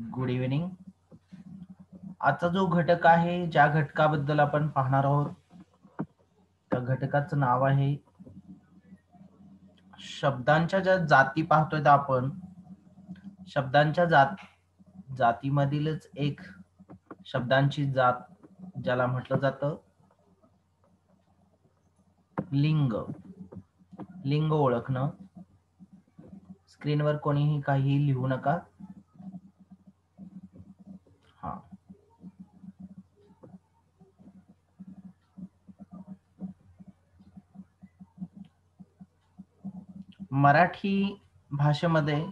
Good evening. आजचा जो घटक आहे, ज्या घटकाबद्दल आपण पाहणार आहोत, त्या घटकाचं नाव आहे शब्दांच्या ज्या जाती पाहतोय आपण. शब्दांच्या जातीमधीलच एक शब्दांची जात, ज्याला म्हटलं जातं लिंग. लिंग ओळखणं. स्क्रीनवर कोणीही काही लिहू नका. हा, मराठी भाषेमध्ये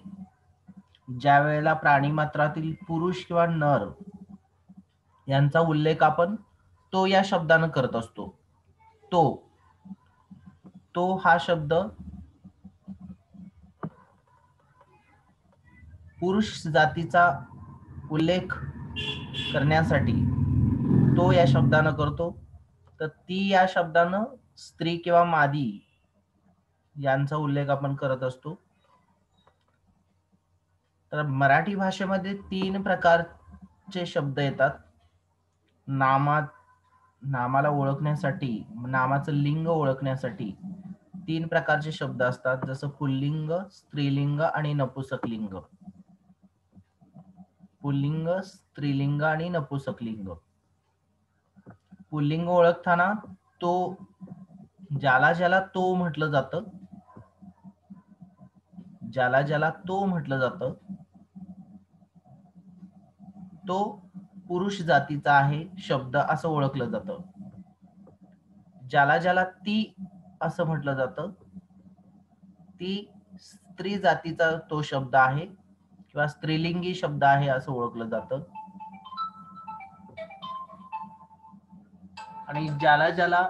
ज्या वेळेला प्राणीमात्रातील पुरुष किंवा नर यांचा उल्लेख आपण तो या शब्दानं करत असतो. तो तो हा शब्द पुरुष जातीचा उल्लेख करण्यासाठी तो या शब्दानं करतो, तर ती या शब्दानं स्त्री किंवा मादी यांचा उल्लेख आपण करत असतो. तर मराठी भाषेमध्ये 3 प्रकारचे शब्द येतात. नामाला ओळखण्यासाठी, नामाचं लिंग ओळखण्यासाठी 3 प्रकारचे शब्द असतात, जसं पुल्लिंग, स्त्रीलिंग आणि नपुंसकलिंग. पुल्लिंग, स्त्रीलिंग आणि नपुंसकलिंग. पुल्लिंग ओळखताना तो, ज्याला ज्याला तो म्हटलं जातं, ज्याला ज्याला तो म्हटलं जातं, तो पुरुष जातीचा आहे शब्द असं ओळखलं जातं. ज्याला ज्याला ती असं म्हटलं जातं, ती स्त्री जातीचा तो शब्द आहे किंवा स्त्रीलिंगी शब्द आहे असं ओळखलं जातं. आणि ज्याला ज्याला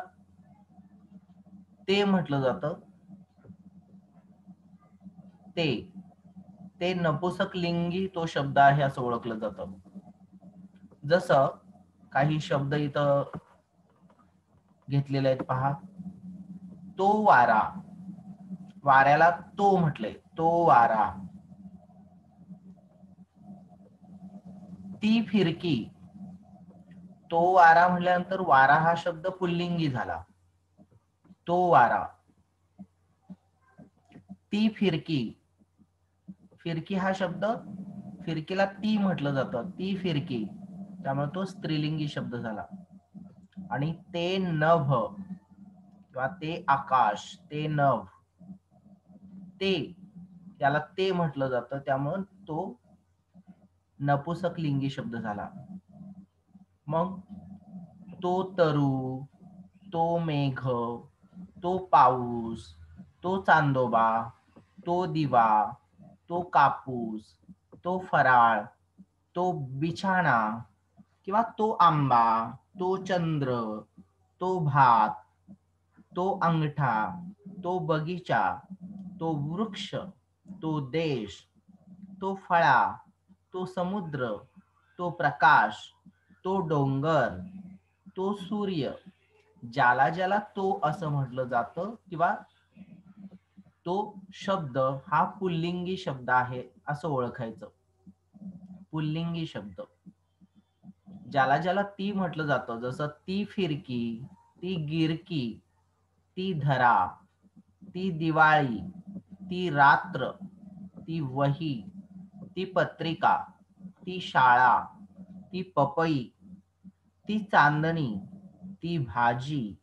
ते म्हटलं जातं, ते नपुंसकलिंगी तो शब्द आहे असं ओळखलं जातं. जसं काही शब्द इथं घेतलेले आहेत पहा. तो वारा, वाऱ्याला तो म्हटलंय, तो वारा. ती फिरकी, तो वारा म्हटल्यानंतर वारा हा शब्द पुल्लिंगी झाला, तो वारा. ती फिरकी, फिरकी हा शब्द, फिरकीला ती म्हटलं जातं, ती फिरकी, त्यामुळे तो स्त्रीलिंगी शब्द झाला. आणि ते नभ किंवा ते आकाश, ते नभ, ते, त्याला ते म्हटलं जातं, त्यामुळे तो नपुंसकलिंगी शब्द झाला. मग तो तरु, तो मेघ, तो पाऊस, तो चांदोबा, तो दिवा, तो कापूस, तो फराळ, तो बिछाणा किंवा तो आंबा, तो चंद्र, तो भात, तो अंगठा, तो बगीचा, तो वृक्ष, तो देश, तो फळा, तो समुद्र, तो प्रकाश, तो डोंगर, तो सूर्य. ज्याला ज्याला तो असं म्हटलं जातं किंवा तो शब्द हा पुल्लिंगी शब्द आहे असं ओळखायचं. पुल्लिंगी शब्द. ज्याला ज्याला ती म्हटलं जातं, जसं ती फिरकी, ती गिरकी, ती धरा, ती दिवाळी, ती रात्र, ती वही, ती पत्रिका, ती शाळा, ती पपई, ती चांदणी, ती भाजी,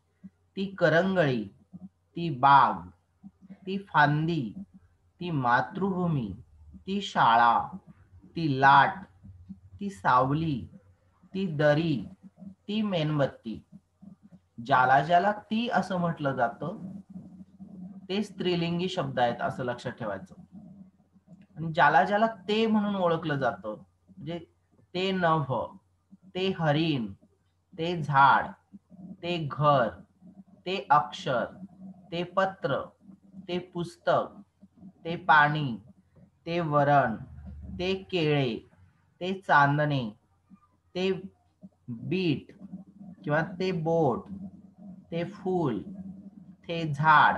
ती करंगळी, ती बाग, ती फांदी, ती मातृभूमी, ती शाळा, ती लाट, ती सावली, ती दरी, ती मेणबत्ती. ज्याला ज्याला ती असं म्हटलं जातं, ते स्त्रीलिंगी शब्द आहेत असं लक्षात ठेवायचं. आणि ज्याला ज्याला ते म्हणून ओळखलं जातं, म्हणजे ते नभ, ते हरिण, ते झाड, ते घर, ते अक्षर, ते पत्र, ते पुस्तक, ते पाणी, ते वरण, ते केळे, ते चांदणे, ते बीट किंवा ते बोट, ते फूल, ते झाड,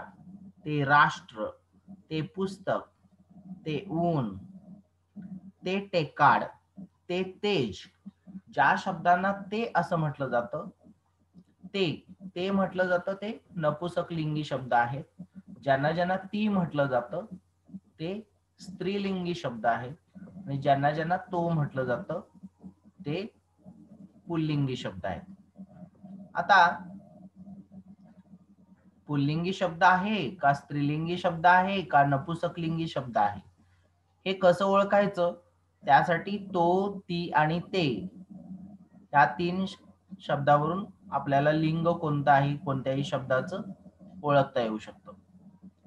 ते राष्ट्र, ते पुस्तक, ते ऊन, ते टेकाड, ते तेज, ज्या शब्दांना ते असं म्हटलं जातं ते म्हटलं जातं ते नपुसकलिंगी शब्द आहेत. ज्यांना ज्यांना ती म्हटलं जातं ते स्त्रीलिंगी शब्द आहेत आणि ज्यांना ज्यांना तो म्हटलं जातं ते पुल्लिंगी शब्द आहेत. आता पुल्लिंगी शब्द आहे का स्त्रीलिंगी शब्द आहे का नपुसकलिंगी शब्द आहे हे कसं ओळखायचं? त्यासाठी तो, ती आणि ते या 3 शब्दावरून आपल्याला लिंग कोणतं आहे कोणत्याही शब्दाचं ओळखता येऊ शकतं.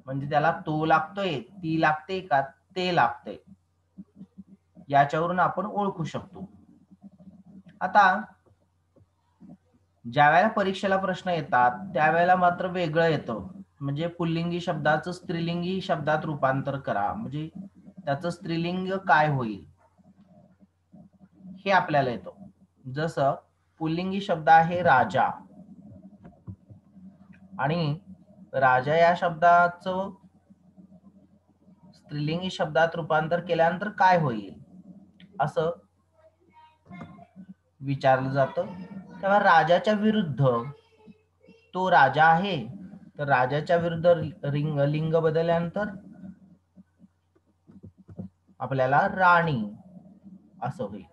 म्हणजे त्याला तो लागतोय, ती लागते का ते लागते याच्यावरून आपण ओळखू शकतो. आता ज्या वेळेला परीक्षेला प्रश्न येतात त्यावेळेला मात्र वेगळं येतं. म्हणजे पुल्लिंगी शब्दाचं स्त्रीलिंगी शब्दात रूपांतर करा, म्हणजे त्याचं स्त्रीलिंग काय होईल हे आपल्याला येतं. जसं पुल्लिंगी शब्द आहे राजा आणि राजा या शब्दाचं स्त्रीलिंगी शब्दात रूपांतर केल्यानंतर काय होईल असं विचारलं जातं. तेव्हा राजाच्या विरुद्ध तो राजा आहे तर राजाच्या विरुद्ध लिंग बदलल्यानंतर आपल्याला राणी असं होईल.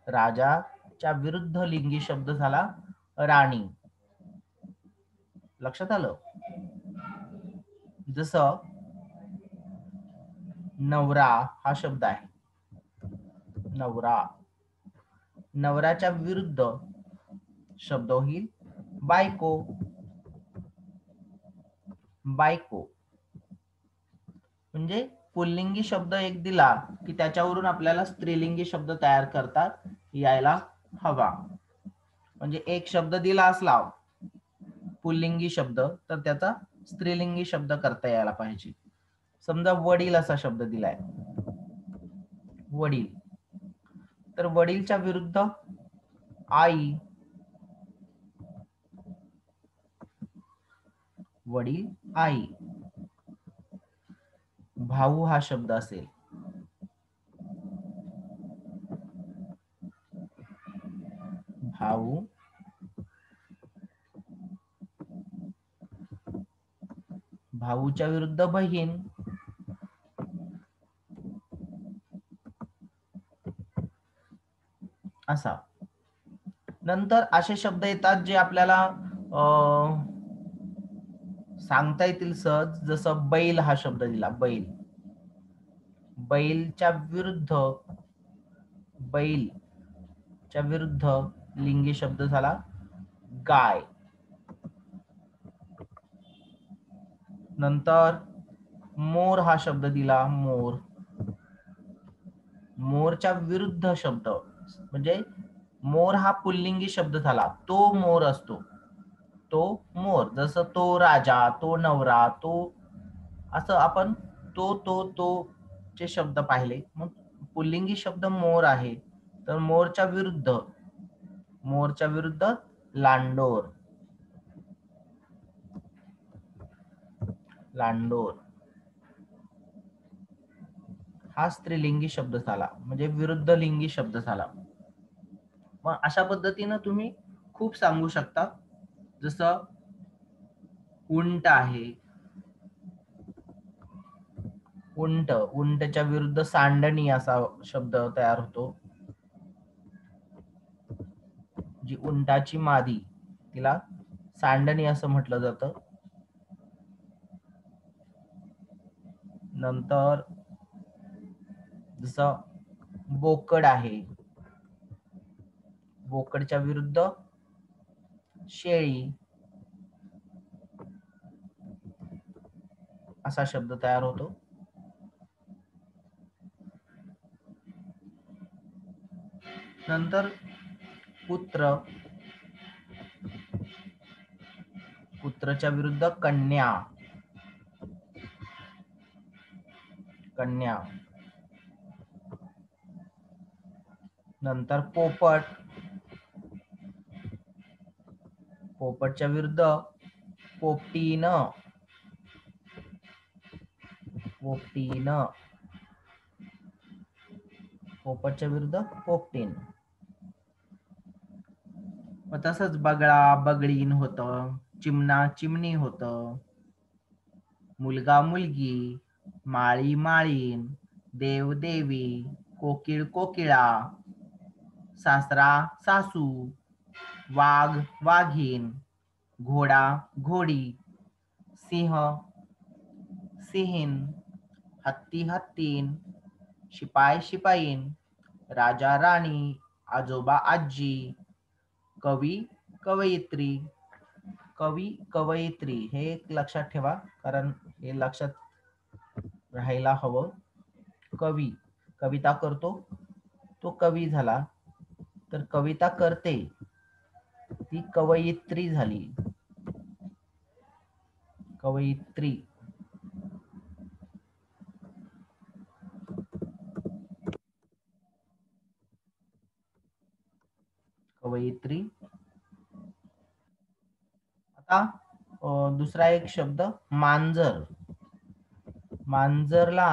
राजाच्या विरुद्ध लिंगी शब्द झाला राणी. लक्षात आलं? जसं नवरा हा शब्द आहे. नवरा, नवऱ्याच्या विरुद्ध शब्द होईल बायको. बायको म्हणजे पुल्लिंगी शब्द एक दिला की त्याच्यावरून आपल्याला स्त्रीलिंगी शब्द तयार करता यायला हवा. म्हणजे एक शब्द दिला असला पुल्लिंगी शब्द तर त्याचा स्त्रीलिंगी शब्द करता यायला पाहिजे. समजा वडील असा शब्द दिलाय, वडील, तर वडीलच्या विरुद्ध आई. वडील, आई. भाऊ हा शब्द असेल, भाऊ, भाऊच्या विरुद्ध बहीण. असा. नंतर असे शब्द येतात जे आपल्याला सांगता येतील सहज. जसं बैल हा शब्द दिला, बैल, बैलच्या विरुद्ध, बैलच्या विरुद्ध लिंगी शब्द झाला गाय. नंतर मोर हा शब्द दिला, मोर, मोरच्या विरुद्ध शब्द म्हणजे मोर हा पुल्लिंगी शब्द झाला, तो मोर असतो, तो मोर. जसं तो राजा, तो नवरा, तो, असं आपण तो चे शब्द पाहिले. मग पुल्लिंगी शब्द मोर आहे तर मोरच्या विरुद्ध, मोरच्या विरुद्ध लांडोर, लांडोर हा स्त्रीलिंगी शब्द झाला, म्हणजे विरुद्ध लिंगी शब्द झाला. मग अशा पद्धतीनं तुम्ही खूप सांगू शकता. जसं उंट आहे, उंट, उंटच्या विरुद्ध सांडणी असा शब्द तयार होतो. जी उंटाची मादी तिला सांडणी असं म्हटलं जातं. नंतर जसं बोकड आहे, बोकडच्या विरुद्ध शेळी असा शब्द तयार होतो. नंतर पुत्र, पुत्रच्या विरुद्ध कन्या, कन्या. नंतर पोपट, पोपटच्या विरुद्ध पोपटीन, पोपटीन, पोपटच्या विरुद्ध पोपटीन. मग तसंच बगळा बगळीन होतं, चिमणा चिमणी होतं, मुलगा मुलगी, माळी माळीन, देव देवी, कोकिळ कोकिळा, सासरा सासू, वाघ वाघीन, घोडा घोडी, सिंह सिंहीण, हत्ती हत्तीन, शिपाई शिपाईन, राजा राणी, आजोबा आजी, कवी कवयित्री. कवी कवयित्री हे एक लक्षात ठेवा, कारण हे लक्षात राहायला हवं. कवी कविता करतो तो कवी झाला, तर कविता करते ती कवयित्री झाली. कवयित्री. कवयित्री. आता दुसरा एक शब्द मांजर. मांजरला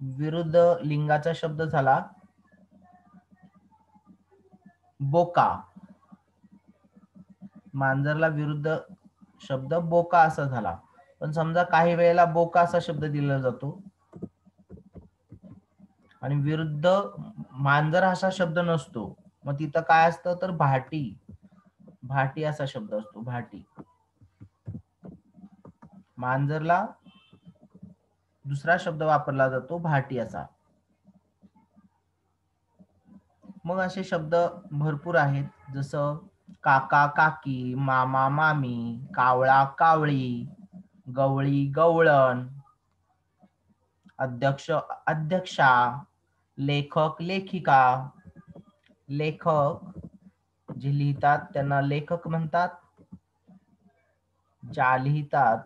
विरुद्ध लिंगाचा शब्द झाला बोका. मांजरला विरुद्ध शब्द बोका असा झाला. पण समजा काही वेळेला बोका असा शब्द दिला जातो आणि विरुद्ध मांजर असा शब्द नसतो, मग तिथं काय असतं तर भाटी. भाटी असा शब्द असतो, भाटी. मांजरला दुसरा शब्द वापरला जातो भाटी असा. मग असे शब्द भरपूर आहेत, जसं काका काकी, मामा मामी, कावळा कावळी, गवळी गवळण, अध्यक्ष अध्यक्षा, लेखक लेखिका. लेखक जे लिहितात त्यांना लेखक म्हणतात, ज्या लिहितात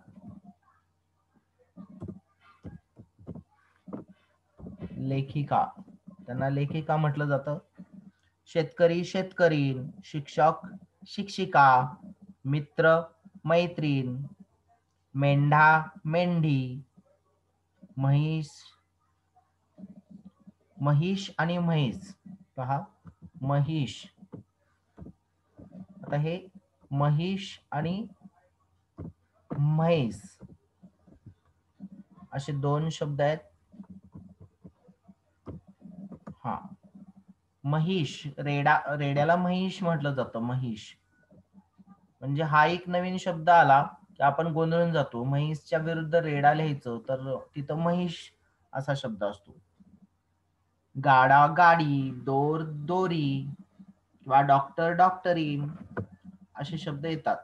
लेखिका, त्यांना लेखिका म्हटलं जातं. शेतकरी शेतकरीण, शिक्षक शिक्षिका, मित्र मैत्रीण, मेंढा मेंढी, म्हैस महिष आणि म्हैस. पहा, महिष. आता हे महिष आणि म्हैस असे दोन शब्द आहेत. हा, महिष, रेड्याला महिष म्हटलं जातं. महिष म्हणजे हा एक नवीन शब्द आला की आपण गोंधळून जातो. म्हैसच्या विरुद्ध रेडा लिहायचं तर तिथं महिष असा शब्द असतो. गाडा गाडी, दोर दोरी किंवा डॉक्टर डॉक्टरीन असे शब्द येतात.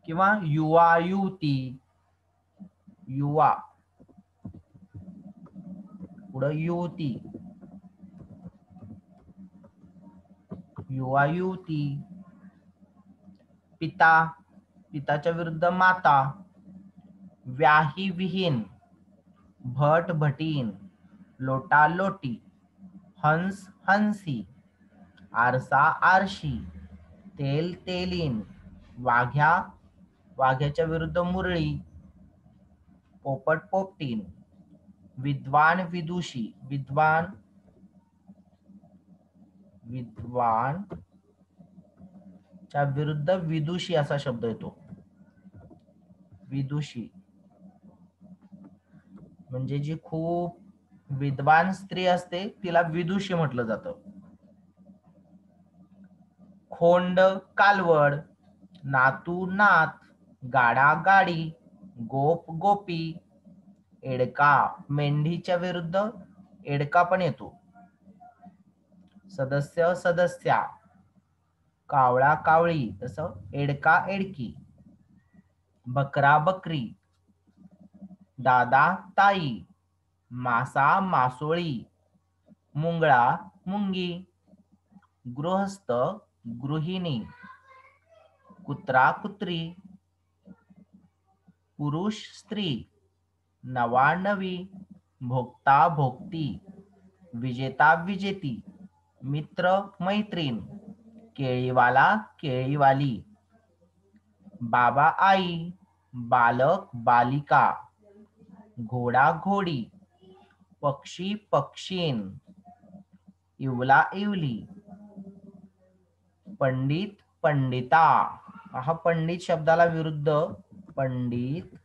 किंवा युवा युवती, युवा पुढं युवती, युवा युवती. पिता, पिताच्या विरुद्ध माता. व्याही विहीन, भट भटीन, लोटा लोटी, हंस हंसी, आरसा आरशी, तेल तेलीन, वाघ्या वाघ्याच्या विरुद्ध मुरळी, पोपट पोपटीन, विद्वान विदुषी. विद्वान विद्वान च्या विरुद्ध विदुषी असा शब्द येतो. विदुषी म्हणजे जी खूप विद्वान स्त्री असते तिला विदुषी म्हटलं जातं. खोंड कालवड, नातू नात, गाडा गाडी, गोप गोपी, एडका. मेंढीच्या विरुद्ध एडका पण येतो. सदस्य सदस्या, कावळा कावळी, तसं एडका एडकी. बकरा बकरी, दादा ताई, मासा मासोळी, मुंगळा मुंगी, गृहस्थ गृहिणी, कुत्रा कुत्री, पुरुष स्त्री, नवा नवी, भोगता भोगती, विजेता विजेती, मित्र मैत्रीण, केळीवाला केळीवाली, बाबा आई, बालक बालिका, घोडा घोडी, पक्षी पक्षीन, इवला इवली, पंडित पंडिता, हा पंडित शब्दाला विरुद्ध पंडित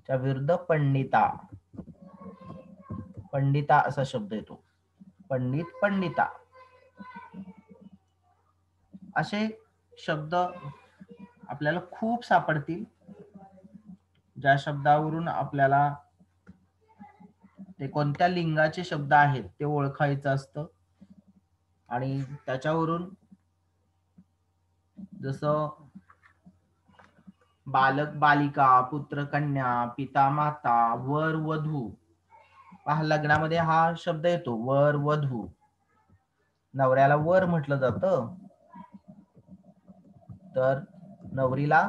च्या विरुद्ध पंडिता, पंडिता असा शब्द येतो. पंडित पंडिता असे शब्द आपल्याला खूप सापडतील, ज्या शब्दावरून आपल्याला ते कोणत्या लिंगाचे शब्द आहेत ते ओळखायचं असतं. आणि त्याच्यावरून जसं बालक बालिका, पुत्र कन्या, पिता माता, वर वधू, पहा लग्नामध्ये हा शब्द येतो वर वधू. नवऱ्याला वर म्हटलं जातं, तर नवरीला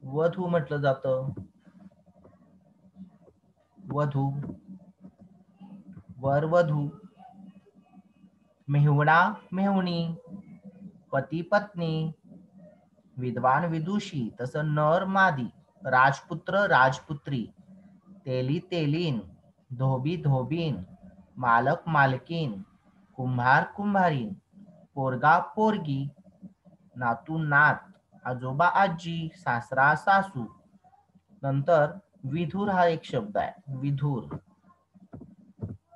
वधू म्हटलं जातं. वधू, वर वधू. मेहुणा मेहुणी, पती पत्नी, विद्वान विदुषी, तसं नर मादी, राजपुत्र राजपुत्री, तेली तेलीन, धोबी धोबीन, मालक मालकीन, कुंभार कुंभारीन, पोरगा पोरगी, नातू नात, आजोबा आजी, सासरा सासू. नंतर विधूर हा एक शब्द आहे. विधूर,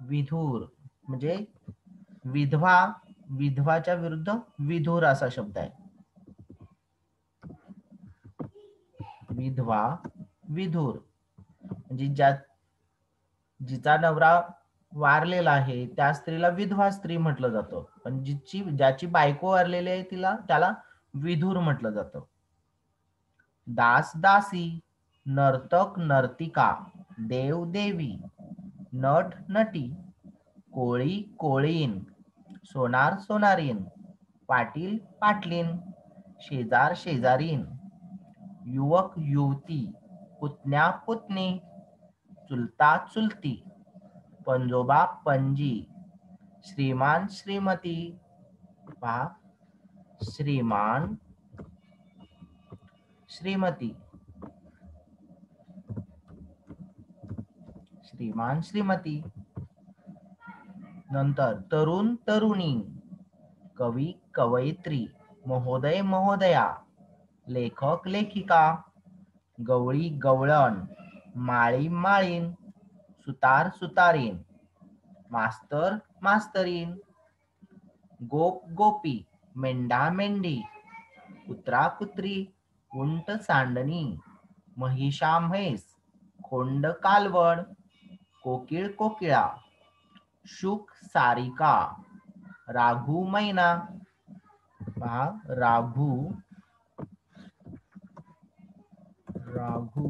विधूर म्हणजे विधवा, विधवाच्या विरुद्ध विधूर असा शब्द आहे. विधवा विधूर म्हणजे जिचा नवरा वारलेला आहे त्या स्त्रीला विधवा स्त्री म्हटलं जातं, पण ज्याची बायको वारलेली आहे त्याला विधूर म्हटलं जातं. दास दासी, नर्तक नर्तिका, देव देवी, नट नटी, कोळी कोळीन, सोनार सोनारीन, पाटील पाटलीन, शेजार शेजारीन, युवक युवती, पुतण्या पुतणी, चुलता चुलती, पंजोबा पंजी, श्रीमान श्रीमती, पहा श्रीमान श्रीमती, श्रीमान श्रीमती. नंतर तरुण तरुणी, कवी कवयित्री, महोदय महोदया, लेखक लेखिका, गवळी गवळण, माळी माळीन, सुतार सुतारीन, मास्तर मास्तरीन, गोप गोपी, मेंढा मेंढी, कुत्रा कुत्री, उंट सांडणी, महिषा म्हैस, खोंड कालवड, कोकिळ कोकिळा, शुक सारिका, राघू मैना, पहा राघू राघू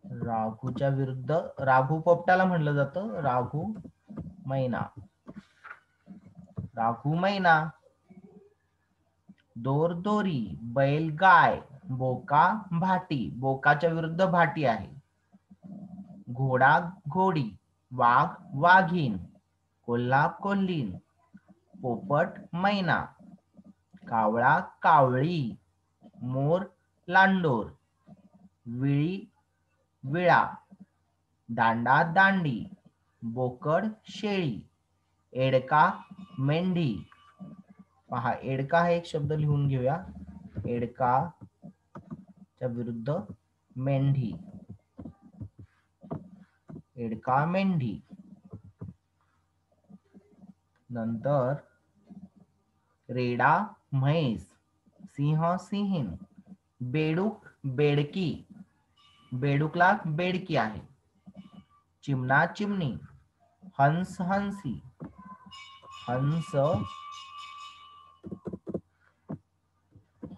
राघूच्या विरुद्ध राघू पोपटाला म्हणलं जातं राघू मैना. राघू मैना. दोर दोरी, बैल गाय, बोका भाटी, बोकाच्या विरुद्ध भाटी आहे. घोडा घोडी, वाघ वाघीन, कोल्हा कोल्हीन, पोपट मैना, कावळा कावळी, मोर लांडोर, विळी विळा, दांडा दांडी, बोकड शेळी, एडका मेंढी. पहा एडका हा एक शब्द लिहून घेऊया. एडका च्या विरुद्ध मेंढी, एडका मेंढी. नंतर रेडा म्हैस, सिंह सिंहीण, बेडूक बेडकी, बेडूकला बेडकी आहे. चिमणा चिमणी, हंस हंसी, हंस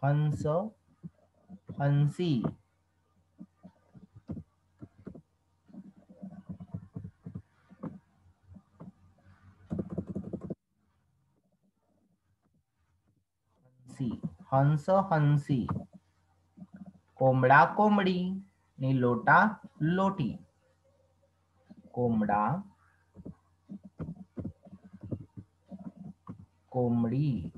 हंस हंसी. हंस हंसी. कोंबडा कोंबडी आणि लोटा लोटी. कोंबडा कोंबडी.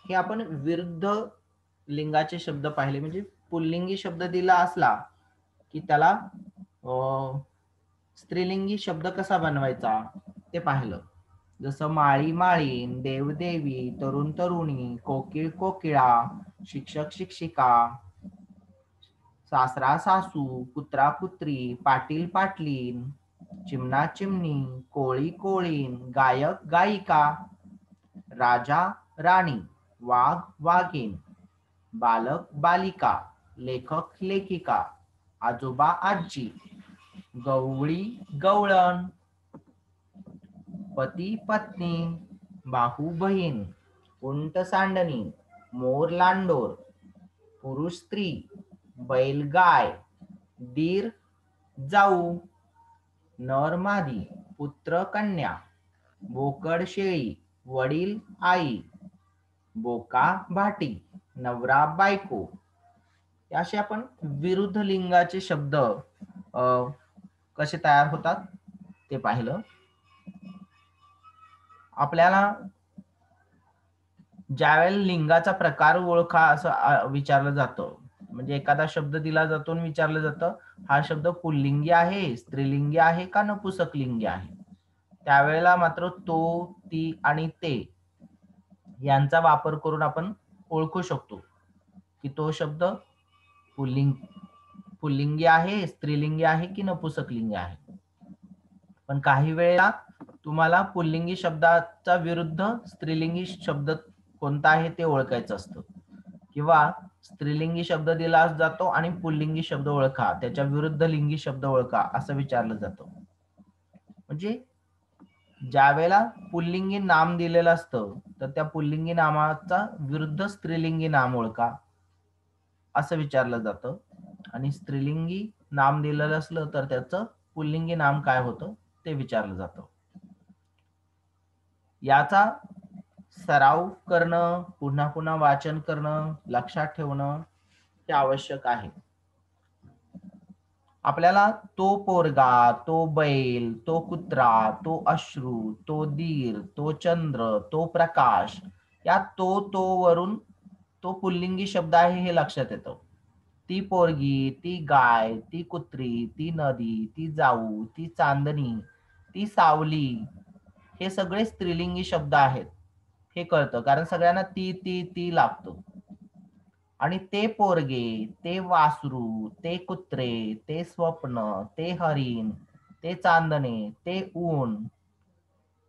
हे आपण विरुद्ध लिंगाचे शब्द पाहिले. म्हणजे पुल्लिंगी शब्द दिला असला की त्याला स्त्रीलिंगी शब्द कसा बनवायचा ते पाहिलं. जसं माळी माळीन, देव देवी, तरुण तरुणी, कोकिळ कोकिळा, शिक्षक शिक्षिका, सासरा सासू, कुत्रा कुत्री, पाटील पाटलीन, चिमणा चिमणी, कोळी कोळीन, गायक गायिका, राजा राणी, वाघ वाघीण, बालक बालिका, लेखक लेखिका, आजोबा आजी, गवळी गवळण, पती पत्नी, भाऊ बहीण, उंट सांडणी, मोर लांडोर, पुरुष स्त्री, बैल गाय, दीर जाऊ, नर मादी, पुत्र कन्या, बोकड शेळी, वडील आई, बोका भाटी, नवरा बायको. असे आपण विरुद्ध लिंगाचे शब्द कसे तयार होतात ते पाहिलं. आपल्याला ज्यावेळेला लिंगाचा प्रकार ओळखा असं विचारलं जातं, म्हणजे एखादा शब्द दिला जातो आणि विचारलं जातं हा शब्द पुल्लिंगी आहे, स्त्रीलिंगी आहे का नपुंसकलिंगी आहे. त्यावेळेला मात्र तो, ती आणि ते यांचा वापर करून आपण ओळखू शकतो की तो शब्द पुल्लिंगी आहे, स्त्रीलिंगी आहे की नपुंसकलिंगी आहे. पण काही वेळेला तुम्हाला पुल्लिंगी शब्दाचा विरुद्ध स्त्रीलिंगी शब्द कोणता आहे ते ओळखायचं असतं, किंवा स्त्रीलिंगी शब्द दिला जातो आणि पुल्लिंगी शब्द ओळखा, त्याच्या विरुद्ध लिंगी शब्द ओळखा असं विचारलं जातं. म्हणजे ज्या वेळेला पुल्लिंगी नाम दिलेलं असतं तर त्या पुल्लिंगी नामाचा विरुद्ध स्त्रीलिंगी नाम ओळखा असं विचारलं जातं, आणि स्त्रीलिंगी नाम दिलेलं असलं तर त्याचं पुल्लिंगी नाम काय होतं ते विचारलं जातं. याचा सराव करणं, पुन्हा पुन्हा वाचन करणं, लक्षात ठेवणं हे आवश्यक आहे. आपल्याला तो पोरगा, तो बैल, तो कुत्रा, तो अश्रू, तो दीर, तो चंद्र, तो प्रकाश, या तो वरून तो पुल्लिंगी शब्द आहे हे लक्षात येतं. ती पोरगी, ती गाय, ती कुत्री, ती नदी, ती जाऊ, ती चांदणी, ती सावली, हे सगळे स्त्रीलिंगी शब्द आहेत हे कळतं, कारण सगळ्यांना ती ती ती लागतो. आणि ते पोरगे, ते वासरू, ते कुत्रे, ते स्वप्न, ते हरिण, ते चांदणे, ते ऊन,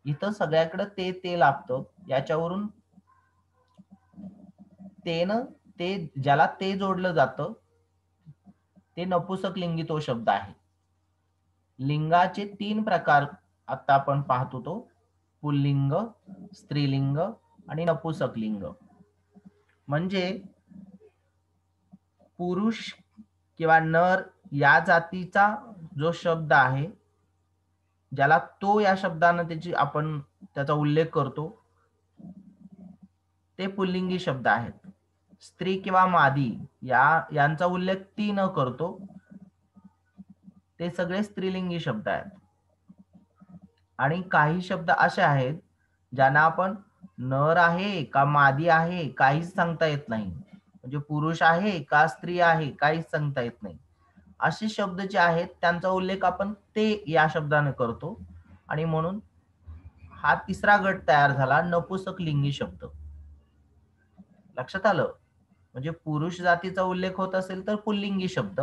इथं सगळ्याकडे ते ते लागतं. याच्यावरून ते ज्याला ते जोडलं जातं ते नपुंसकलिंगी तो शब्द आहे. लिंगाचे 3 प्रकार आता आपण पाहतो, तो पुल्लिंग, स्त्रीलिंग आणि नपुंसकलिंग. म्हणजे पुरुष किंवा नर या जातीचा जो शब्द आहे, ज्याला तो या शब्दाने आपण त्याचा उल्लेख करतो, ते पुल्लिंगी शब्द आहेत. स्त्री किंवा मादी यांचा उल्लेख ती न करतो ते सगळे स्त्रीलिंगी शब्द आहेत. आणि काही शब्द असे आहेत ज्यांना आपण नर आहे का मादी आहे काहीच सांगता येत नाही, म्हणजे पुरुष आहे का स्त्री आहे काहीच सांगता येत नाही. असे शब्द जे आहेत त्यांचा उल्लेख आपण ते या शब्दाने करतो, आणि म्हणून हा तिसरा गट तयार झाला, नपुंसकलिंगी शब्द. लक्षात आलं? म्हणजे पुरुष जातीचा उल्लेख होत असेल तर पुल्लिंगी शब्द,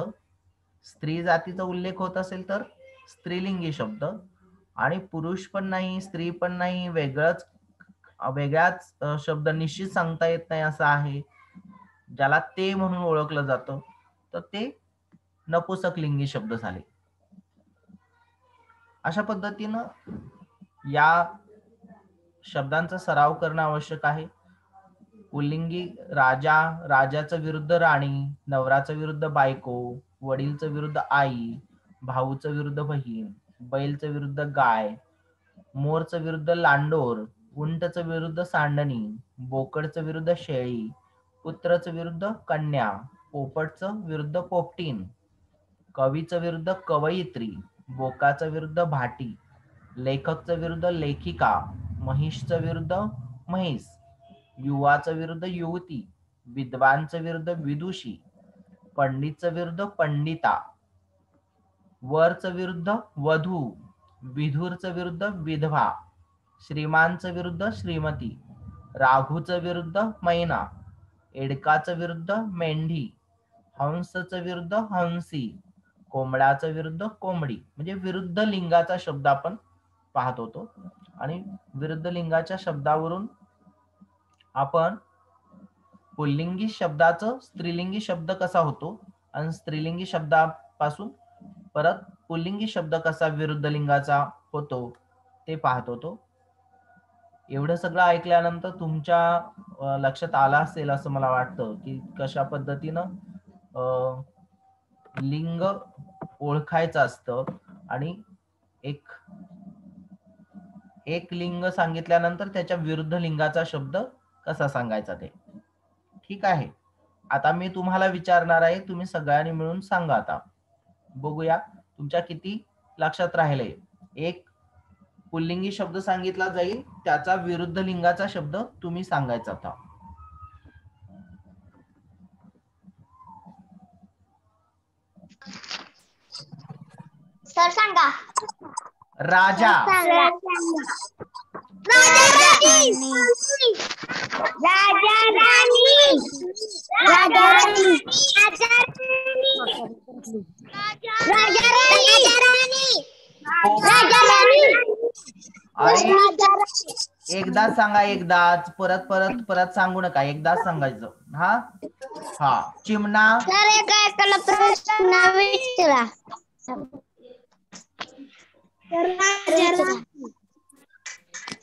स्त्री जातीचा उल्लेख होत असेल तर स्त्रीलिंगी शब्द, आणि पुरुष पण नाही स्त्री पण नाही, वेगळाच शब्द निश्चित सांगता येत नाही असा आहे ज्याला ते म्हणून ओळखलं जातं, तर ते नपुंसकलिंगी शब्द झाले. अशा पद्धतीनं या शब्दांचा सराव करणं आवश्यक आहे. पुल्लिंगी राजा, राजाचं विरुद्ध राणी, नवराचं विरुद्ध बायको, वडीलचं विरुद्ध आई, भाऊचं विरुद्ध बहीण, बैलचं विरुद्ध गाय, मोरचं विरुद्ध लांडोर, उंटचं विरुद्ध सांडणी, बोकडचं विरुद्ध शेळी, पुत्रचं विरुद्ध कन्या, पोपटचं विरुद्ध पोपटीन, कवीचं विरुद्ध कवयित्री, बोकाचं विरुद्ध भाटी, लेखकचं विरुद्ध लेखिका, महिषचं विरुद्ध म्हैस, युवाचं विरुद्ध युवती, विद्वानचं विरुद्ध विदुषी, पंडितचं विरुद्ध पंडिता, वरचं विरुद्ध वधू, विधूरचं विरुद्ध विधवा, श्रीमानचं विरुद्ध श्रीमती, राघूचं विरुद्ध मैना, एडकाचं विरुद्ध मेंढी, हंसचं विरुद्ध हंसी, कोंबड्याचं विरुद्ध कोंबडी. म्हणजे विरुद्ध लिंगाचा शब्द आपण पाहत होतो आणि विरुद्ध लिंगाच्या शब्दावरून आपण पुल्लिंगी शब्दाचं स्त्रीलिंगी शब्द कसा होतो आणि स्त्रीलिंगी शब्दापासून परत पुल्लिंगी शब्द कसा विरुद्ध लिंगाचा होतो ते पाहत होतो. एवढं सगळं ऐकल्यानंतर तुमच्या लक्षात आलं असेल असं मला वाटतं की कशा पद्धतीनं लिंग ओळखायचं असतं आणि एक लिंग सांगितल्यानंतर त्याच्या विरुद्ध लिंगाचा शब्द कसा सांगायचा ते. ठीक आहे, आता मी तुम्हाला विचारणार आहे, तुम्ही सगळ्यांनी मिळून सांगा. आता बघूया तुमच्या किती लक्षात राहिले. एक पुल्लिंगी शब्द सांगितला जाईल, त्याचा विरुद्ध लिंगाचा शब्द तुम्ही सांगायचा आता. सर सांगा. राजा. राजा एकदाच सांगा, एकदाच, परत परत परत सांगू नका, एकदाच सांगायचं. हा हा चिमणा. सर एका प्रश्न विचारा.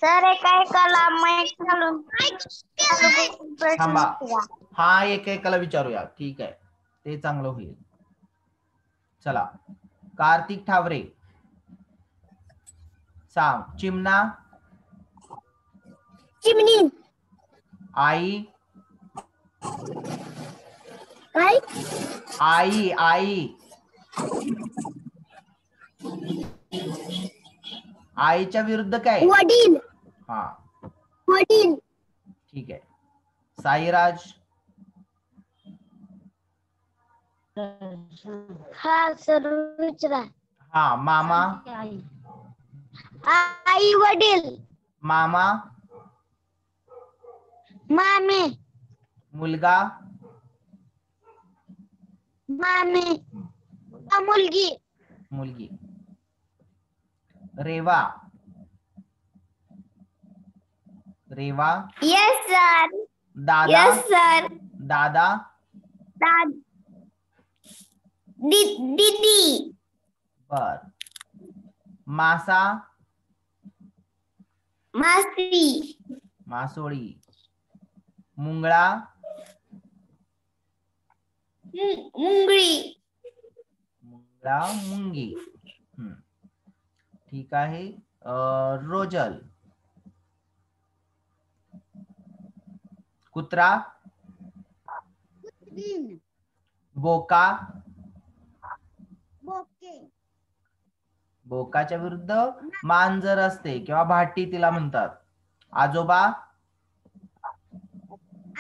सर एकाला माईक चालून थांबा, हा एकाला विचारूया. ठीक आहे, ते चांगलं होईल. चला, कार्तिक ठावरे सांग. चिमणा. चिमणी. आई. काय? आई. आई. आईच्या विरुद्ध काय? वडील. हा वडील. ठीक आहे. साईराज. हा सर विचारा. हा मामा. आई वडील. मामा. मामे. मुलगा. मामे. मुलगी. मुलगी. रेवा. रेवा. Yes sir. दादा. Yes sir. दादा. दीदी. बर. मासा. मासी. मासोळी. मुंगळा. मुंगळी. मुंगळा मुंगी. ठीक आहे. रोजल. कुत्रा. बोका. बोके. बोकाच्या विरुद्ध मांजर असते किंवा भाटी तिला म्हणतात. आजोबा.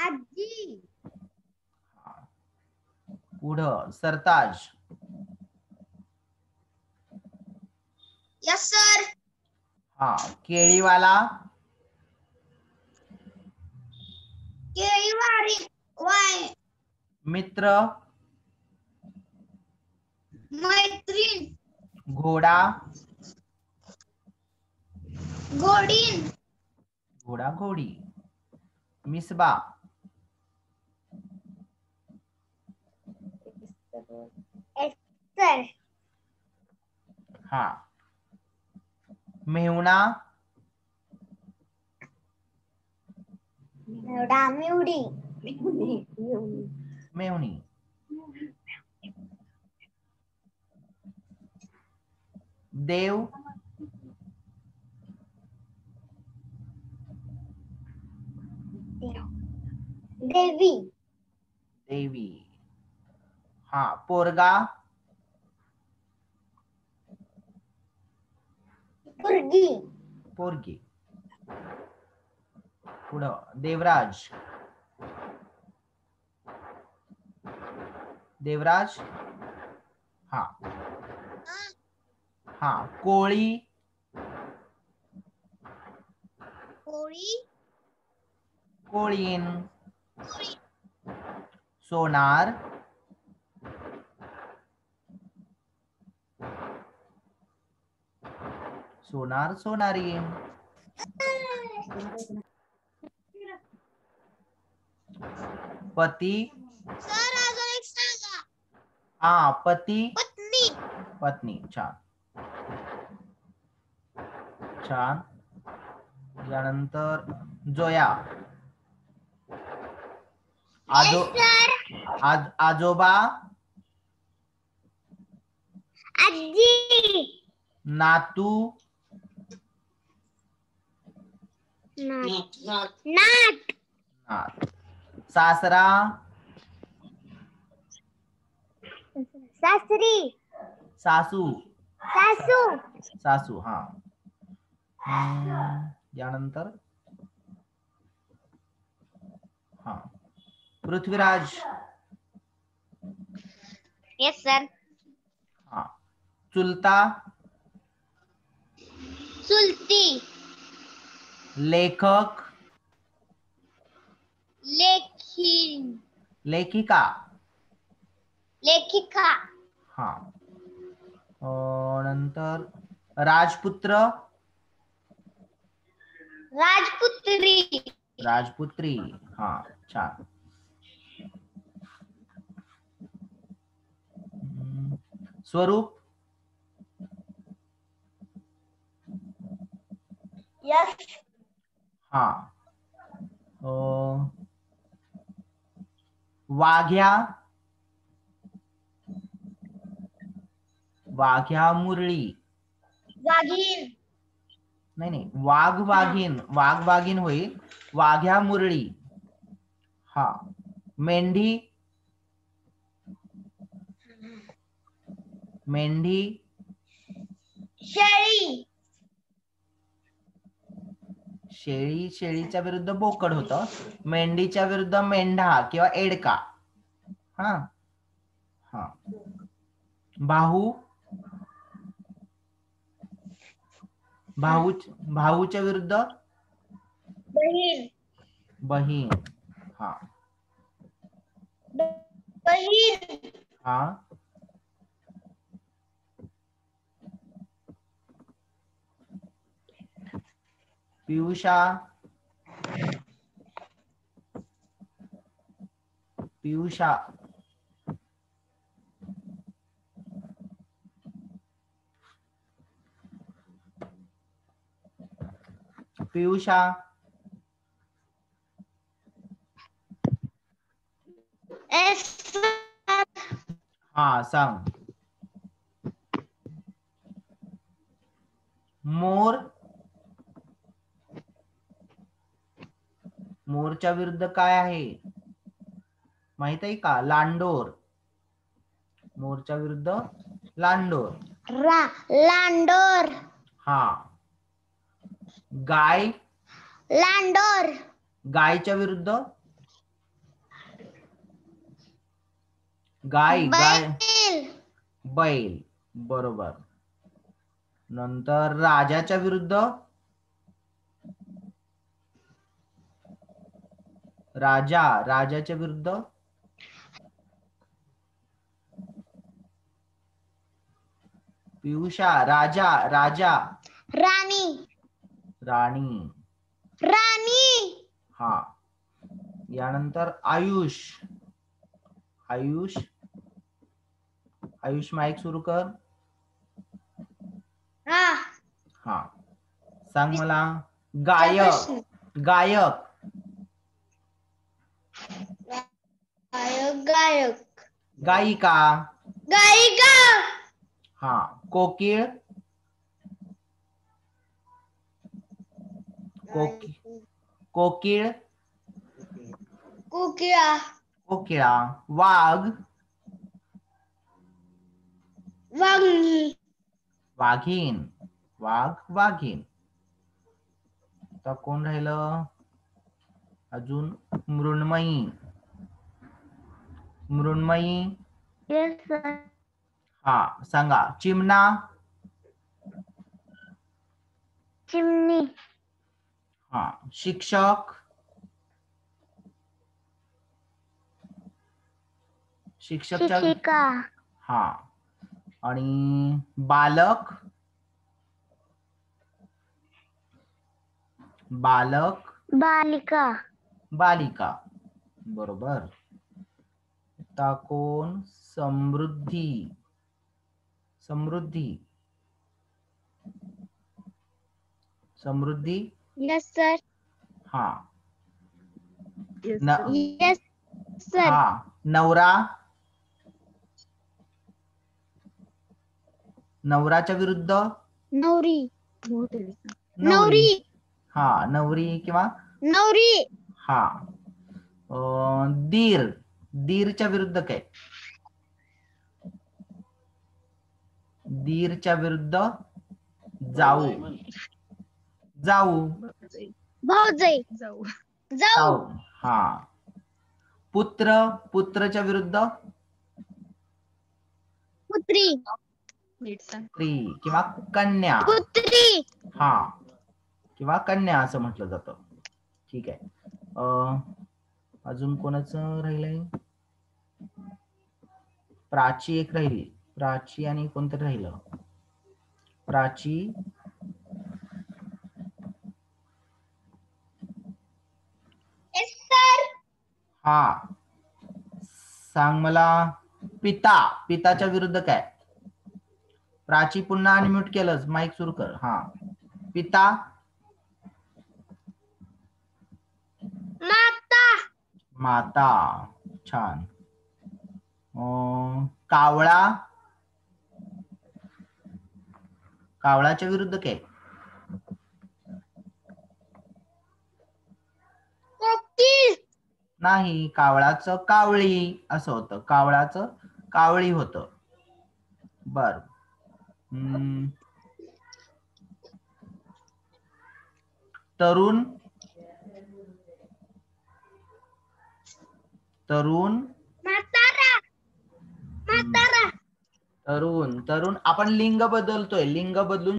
आजी. पुढं सरताज. Yes sir. हा केळीवाला. केळीवारी. वाय. मित्र. मैत्रीण. घोडा. घोडीन. घोडा घोडी. मिसबा. सर. हा मेहुणा. मिवडी. मेहुणी. देव. देवी. देवी. हा पोरगा. पोरगी. पोरगी. पुढं देवराज. देवराज. हा हा. कोळी. कोळी. कोळीन. सोनार. सोनार सोनारी. पती. सर अजून एक सांगा. हा पती. पत्नी. पत्नी. छान छान. यानंतर जोया. आजो आजोबा. आजी. नातू. नात. नात. सासरा. सासरी. सासू. सासू. सासू. हा. यानंतर हा पृथ्वीराज. Yes sir. हा. चुलता. चुलती. लेखक. लेखीन. लेखिका. लेखिका. हा. नंतर राजपुत्र. राजपुत्री. राजपुत्री. हा छान. स्वरूप. यस. हा. वाघ्या. वाघ्या मुरळी. वाघीण. नाही नाही, वाघ वाघीन. वाघ वाघीन होईल. वाघ्या मुरळी. हा. मेंढी. मेंढी. शेळी. शेळी. शेळीच्या विरुद्ध बोकड होतं. मेंढीच्या विरुद्ध मेंढा किंवा एडका. हा हा. भाऊ. भाऊच्या विरुद्ध बहीण. बहीण. हा बहीण. हा. पियुषा. पियुषा. पियुषा. एस. हा सांग. मोर. मोरच्या विरुद्ध काय आहे माहित आहे का? लांडोर. मोरच्या विरुद्ध लांडोर. लांडोर. हा. गाय. लांडोर. गायच्या विरुद्ध गाय. गाय. बैल. बैल. बरोबर. नंतर राजाच्या विरुद्ध राजा. राजाच्या विरुद्ध पियुषा. राजा. राजा. राणी. राणी. राणी. हा. यानंतर आयुष. आयुष. आयुष माईक सुरू कर. हा. हा. सांग मला. गायक. गायक. गायक. गायिका. गायिका. हा. कोकिळ. कोकिळ. कोकिळा. कोकिळा. वाघ. वाघिणी. वाघीण. वाघ वाघीण. आता कोण राहिलं? अजून मृण्मयी. मृण्मयी. Yes, sir. हा सांगा. चिमणा. चिमणी. हा. शिक्षक. शिक्षकच्या. शिक्षिका. हा. आणि बालक. बालक. बालिका. बालिका. बरोबर. आता कोण. समृद्धी. समृद्धी. समृद्धी. Yes, sir. हा. Yes, न, sir. Yes, sir. हा. नवरा. नवराच्या विरुद्ध. नवरी. नवरी. नवरी. हा. नवरी किंवा. नवरी. हा. दीर. दीरच्या विरुद्ध काय. दीरच्या विरुद्ध. जाऊ. जाऊ. भाऊजाई. जाऊ. जाऊ. हा. पुत्र. पुत्रच्या विरुद्ध. पुत्री. नीट सांग. स्त्री किंवा कन्या. पुत्री. हा. किंवा कन्या असं म्हटलं जातं. ठीक आहे. अजून कोणाचं राहिलंय. प्राची एक राहिली. प्राची आणि कोणतं राहिलं. प्राची. Yes, sir. हा. सांग मला. पिता. पिताच्या विरुद्ध काय. प्राची पुन्हा अनम्यूट केलंच. माईक सुरू कर. हा. पिता. माता. माता. छान. कावळा. कावळाच्या विरुद्ध काय. कोकिल. नाही. कावळाचं कावळी असं होतं. कावळाचं कावळी होतं. बर. तरुण. तरुण. म्हातारा. म्हातारा. तरुण. तरुण आपण लिंग बदलतोय. लिंग बदलून